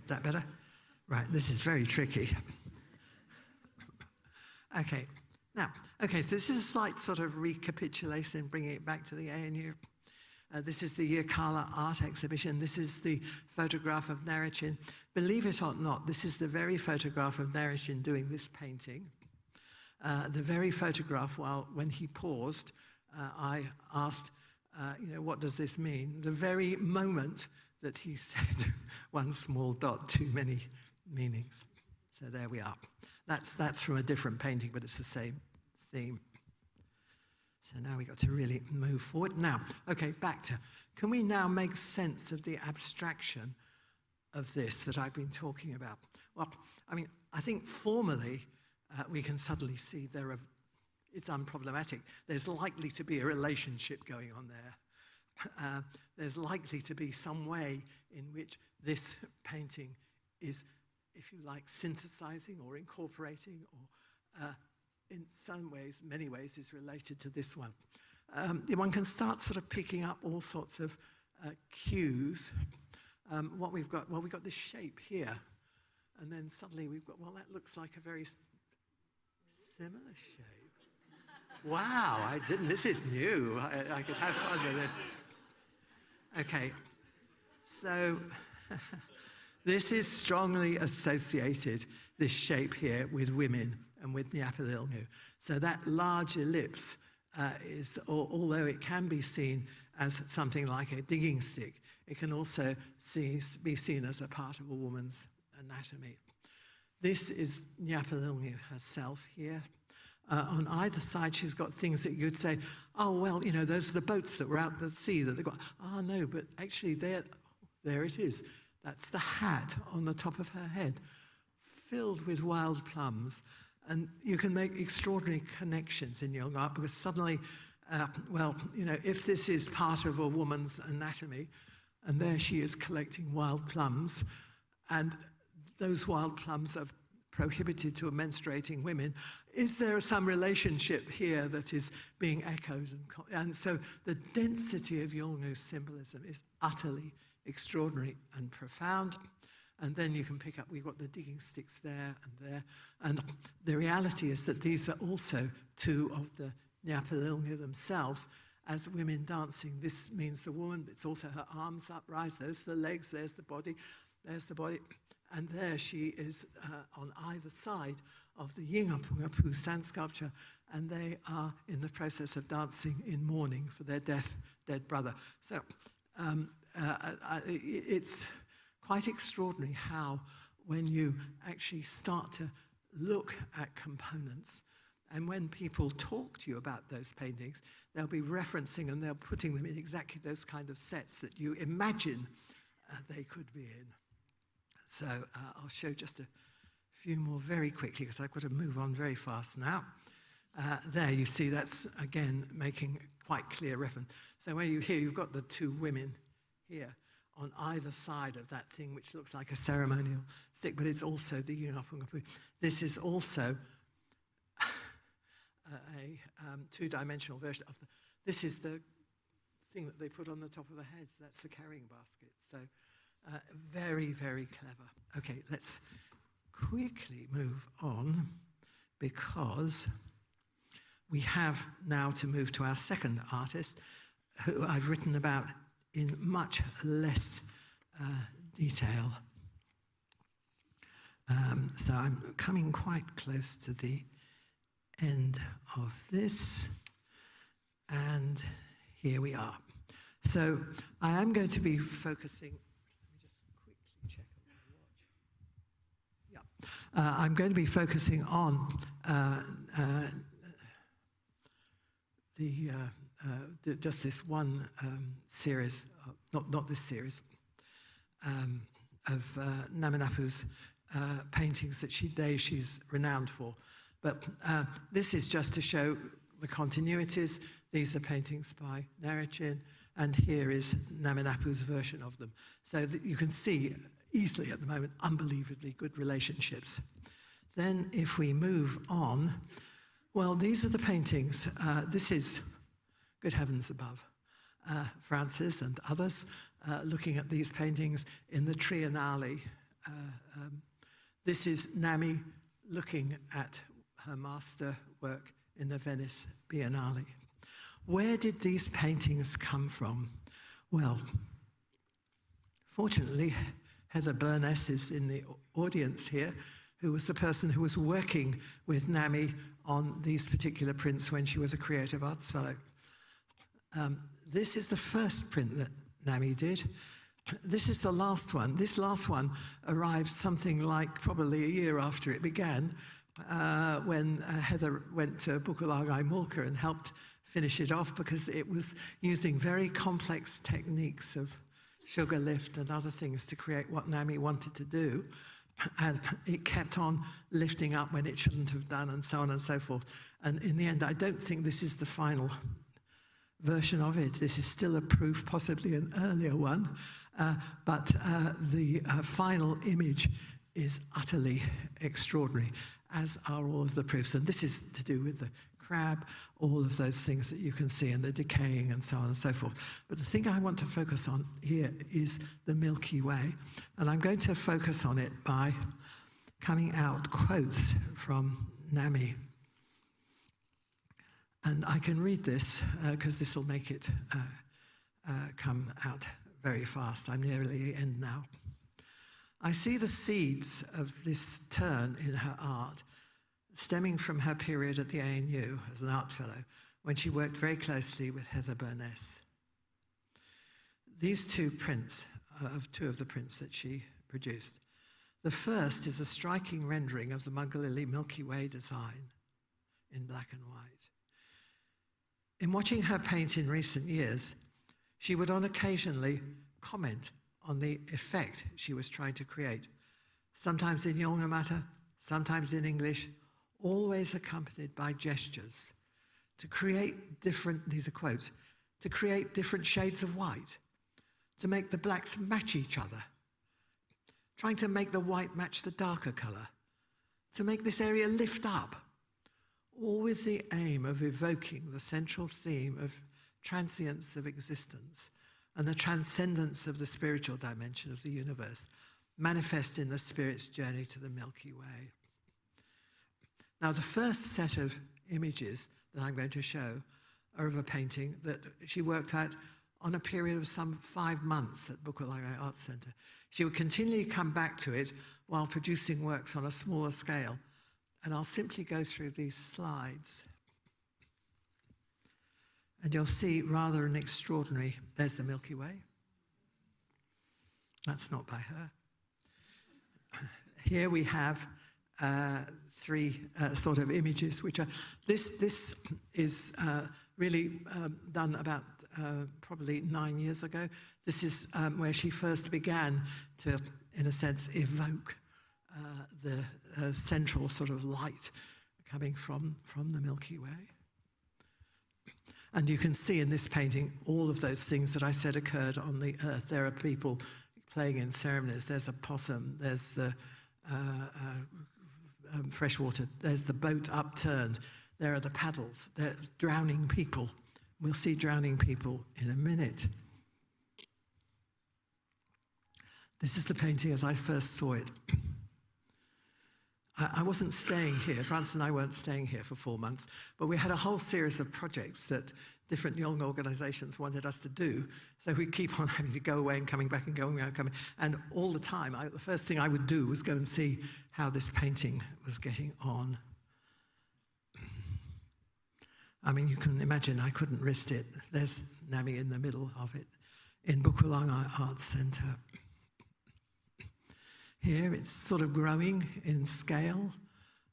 A: that better? Right, this is very tricky. Okay, now, okay, so this is a slight sort of recapitulation, bringing it back to the ANU. This is the Yirkala art exhibition. This is the photograph of Narichin. Believe it or not, this is the very photograph of Narichin doing this painting. The very photograph, when he paused, I asked, what does this mean? The very moment that he said, one small dot, too many meanings. So there we are. That's from a different painting, but it's the same theme. So now we've got to really move forward. Now, okay, back to, can we now make sense of the abstraction of this that I've been talking about? Well, I mean, I think formally, we can suddenly see it's unproblematic. There's likely to be a relationship going on there. There's likely to be some way in which this painting is, if you like, synthesizing or incorporating or in some ways, many ways, is related to this one. One can start sort of picking up all sorts of cues. What we've got this shape here, and then suddenly we've got, well, that looks like a very similar shape. Wow, this is new. I could have fun with it. Okay, so this is strongly associated, this shape here, with women and with Yolŋu. So that large ellipse is, although it can be seen as something like a digging stick, it can also be seen as a part of a woman's anatomy. This is Yolŋu herself here. On either side, she's got things that you'd say, oh, well, you know, those are the boats that were out at sea that they got. Oh, no, but actually there it is. That's the hat on the top of her head, filled with wild plums. And you can make extraordinary connections in Yolŋu art because suddenly, well, you know, if this is part of a woman's anatomy, and there she is collecting wild plums, and those wild plums are prohibited to menstruating women, is there some relationship here that is being echoed? And so the density of Yolŋu symbolism is utterly extraordinary and profound. And then you can pick up, we've got the digging sticks there and there. And the reality is that these are also two of the Yolŋu themselves as women dancing. This means the woman, it's also her arms upraised, those are the legs, there's the body, and there she is on either side of the Yolŋu sand sculpture, and they are in the process of dancing in mourning for their dead brother. So it's quite extraordinary how, when you actually start to look at components, and when people talk to you about those paintings, they'll be referencing and they're putting them in exactly those kind of sets that you imagine they could be in. So I'll show just a few more very quickly because I've got to move on very fast now. There you see that's, again, making quite clear reference. So where you've got the two women here on either side of that thing which looks like a ceremonial stick, but it's also the Yolŋu. This is also a two-dimensional version of this is the thing that they put on the top of the heads. That's the carrying basket. So very, very clever. Okay, let's quickly move on because we have now to move to our second artist, who I've written about in much less detail. So I'm coming quite close to the end of this, and here we are. So I am going to be focusing. I'm going to be focusing on just this one series, not this series, of Naminapu's paintings that she's renowned for. But this is just to show the continuities. These are paintings by Narichin, and here is Naminapu's version of them. So that you can see easily at the moment unbelievably good relationships. Then if we move on, well, these are the paintings. This is, good heavens above, Francis and others looking at these paintings in the Triennale. This is Nami looking at her master work in the Venice Biennale. Where did these paintings come from? Well, fortunately, Heather Burness is in the audience here, who was the person who was working with Nami on these particular prints when she was a Creative Arts Fellow. This is the first print that Nami did. This is the last one. This last one arrived something like probably a year after it began, when Heather went to Bukulāgai Mulka and helped finish it off because it was using very complex techniques of sugar lift and other things to create what Nami wanted to do. And it kept on lifting up when it shouldn't have done, and so on and so forth. And in the end, I don't think this is the final version of it. This is still a proof, possibly an earlier one. But the final image is utterly extraordinary. as are all of the proofs. And this is to do with the crab, all of those things that you can see, and the decaying and so on and so forth. But the thing I want to focus on here is the Milky Way. And I'm going to focus on it by coming out quotes from Nami. And I can read this because this will make it come out very fast. I'm nearly in now. I see the seeds of this turn in her art stemming from her period at the ANU as an art fellow, when she worked very closely with Heather Burness. These two prints, two of the prints that she produced. The first is a striking rendering of the Mungalili Milky Way design in black and white. In watching her paint in recent years, she would on occasionally comment on the effect she was trying to create, sometimes in Yolŋu matter, sometimes in English, always accompanied by gestures to create different, these are quotes, to create different shades of white, to make the blacks match each other, trying to make the white match the darker color, to make this area lift up, all with the aim of evoking the central theme of transience of existence and the transcendence of the spiritual dimension of the universe, manifest in the spirit's journey to the Milky Way. Now, the first set of images that I'm going to show are of a painting that she worked at on a period of some 5 months at Bukulanga Arts Centre. She would continually come back to it while producing works on a smaller scale. And I'll simply go through these slides. And you'll see rather an extraordinary, there's the Milky Way. That's not by her. Here we have 3 sort of images, which are, this is really done about probably 9 years ago. This is where she first began to, in a sense, evoke the central sort of light coming from the Milky Way. And you can see in this painting all of those things that I said occurred on the earth. There are people playing in ceremonies. There's a possum. There's the freshwater. There's the boat upturned. There are the paddles. There are drowning people. We'll see drowning people in a minute. This is the painting as I first saw it. I wasn't staying here. Franz and I weren't staying here for 4 months, but we had a whole series of projects that different Yolŋu organizations wanted us to do. So we keep on having to go away and coming back and going and coming. And all the time, the first thing I would do was go and see how this painting was getting on. I mean, you can imagine I couldn't risk it. There's Nami in the middle of it in Bukulanga Arts Centre. Here it's sort of growing in scale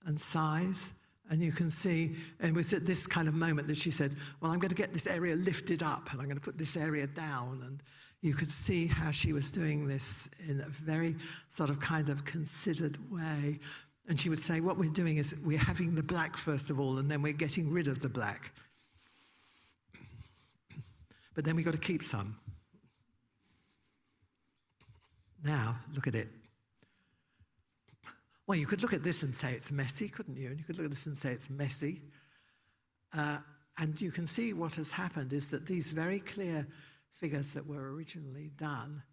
A: and size, and you can see, and it was at this kind of moment that she said, well, I'm going to get this area lifted up and I'm going to put this area down, and you could see how she was doing this in a very sort of kind of considered way. And she would say, what we're doing is we're having the black first of all, and then we're getting rid of the black. But then we've got to keep some. Now, look at it. Well, you could look at this and say it's messy, couldn't you? And you could look at this and say it's messy. And you can see what has happened is that these very clear figures that were originally done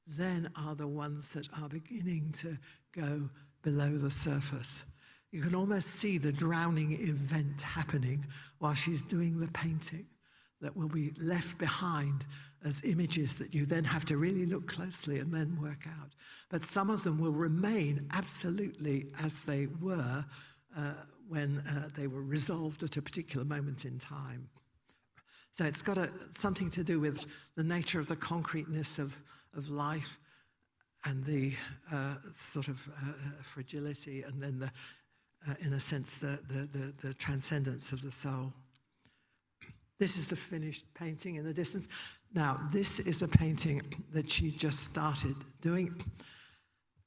A: then are the ones that are beginning to go below the surface. You can almost see the drowning event happening while she's doing the painting that will be left behind as images that you then have to really look closely and then work out. But some of them will remain absolutely as they were when they were resolved at a particular moment in time. So it's got something to do with the nature of the concreteness of life and the sort of fragility, and then in a sense, the transcendence of the soul. This is the finished painting in the distance. Now, this is a painting that she just started doing.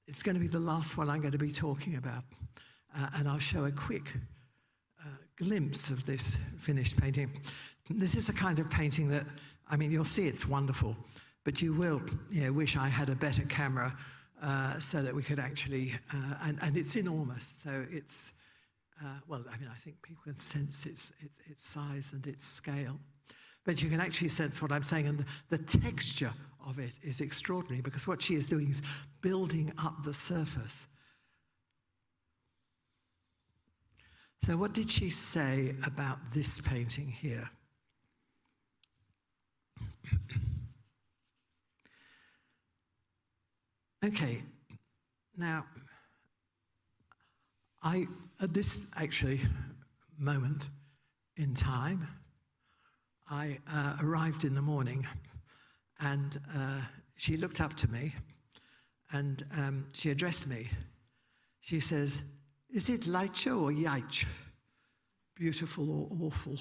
A: It's going to be the last one I'm going to be talking about. And I'll show a quick glimpse of this finished painting. This is a kind of painting that, I mean, you'll see it's wonderful, but you will wish I had a better camera so that we could actually, and it's enormous, so well, I mean, I think people can sense its size and its scale. But you can actually sense what I'm saying, and the texture of it is extraordinary, because what she is doing is building up the surface. So what did she say about this painting here? Okay, now, at this actually moment in time, I arrived in the morning, and she looked up to me, and she addressed me. She says, "Is it Leicha or Yaich? Beautiful or awful?"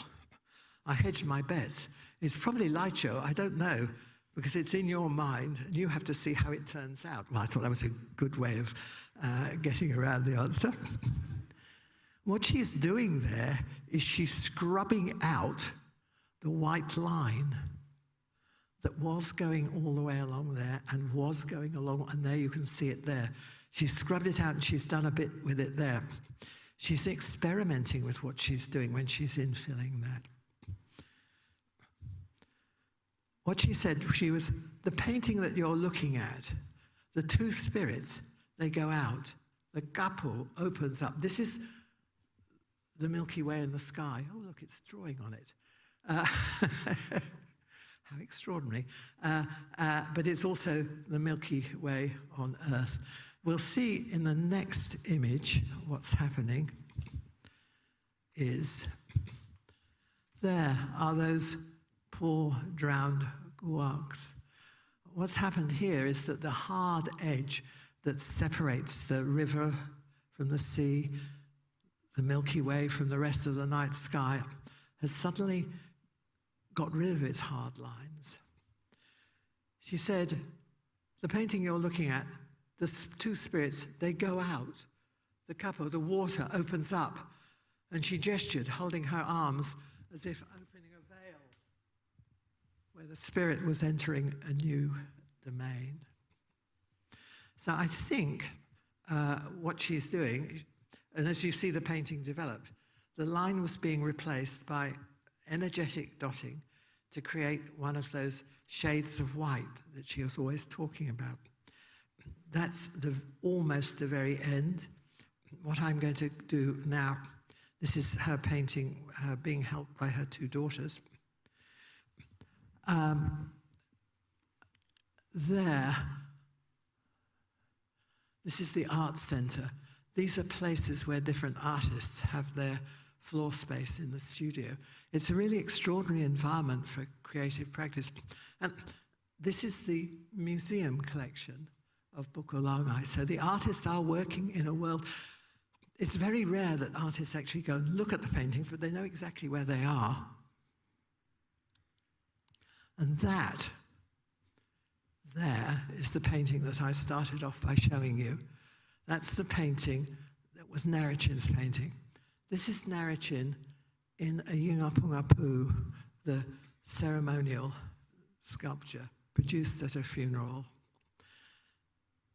A: I hedged my bets. It's probably Leicha, I don't know, because it's in your mind, and you have to see how it turns out. Well, I thought that was a good way of getting around the answer. What she is doing there is she's scrubbing out the white line that was going all the way along there and was going along, and there you can see it there. She's scrubbed it out and she's done a bit with it there. She's experimenting with what she's doing when she's infilling that. What she said, the painting that you're looking at, the two spirits, they go out. The capo opens up. This is the Milky Way in the sky. Oh, look, it's drawing on it. How extraordinary. But it's also the Milky Way on Earth. We'll see in the next image what's happening is there are those poor drowned guacs. What's happened here is that the hard edge that separates the river from the sea, the Milky Way from the rest of the night sky, has suddenly got rid of its hard lines. She said, the painting you're looking at, the two spirits, they go out. The capo, the water opens up, and she gestured, holding her arms as if opening a veil, where the spirit was entering a new domain. So I think what she's doing, and as you see the painting developed, the line was being replaced by energetic dotting to create one of those shades of white that she was always talking about. That's almost the very end. What I'm going to do now, this is her painting being helped by her two daughters. This is the art center. These are places where different artists have their floor space in the studio. It's a really extraordinary environment for creative practice. And this is the museum collection of Yolŋu. So the artists are working in a world. It's very rare that artists actually go and look at the paintings, but they know exactly where they are. And that there is the painting that I started off by showing you. That's the painting that was Narrachin's painting. This is Narrachin in a Yungapungapu, the ceremonial sculpture produced at a funeral.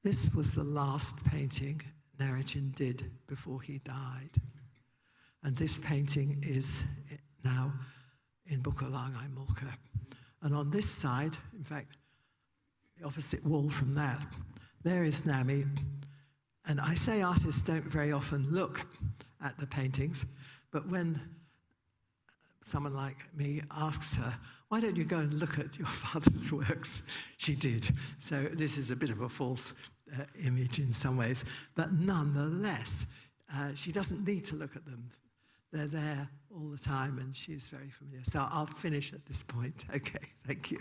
A: This was the last painting Narrachin did before he died. And this painting is now in Bukolangai Mulka. And on this side, in fact, the opposite wall from that, there is Nami. And I say artists don't very often look at the paintings, but when someone like me asks her, why don't you go and look at your father's works? She did. So this is a bit of a false image in some ways, but nonetheless, she doesn't need to look at them. They're there all the time, and she's very familiar. So I'll finish at this point. Okay, thank you.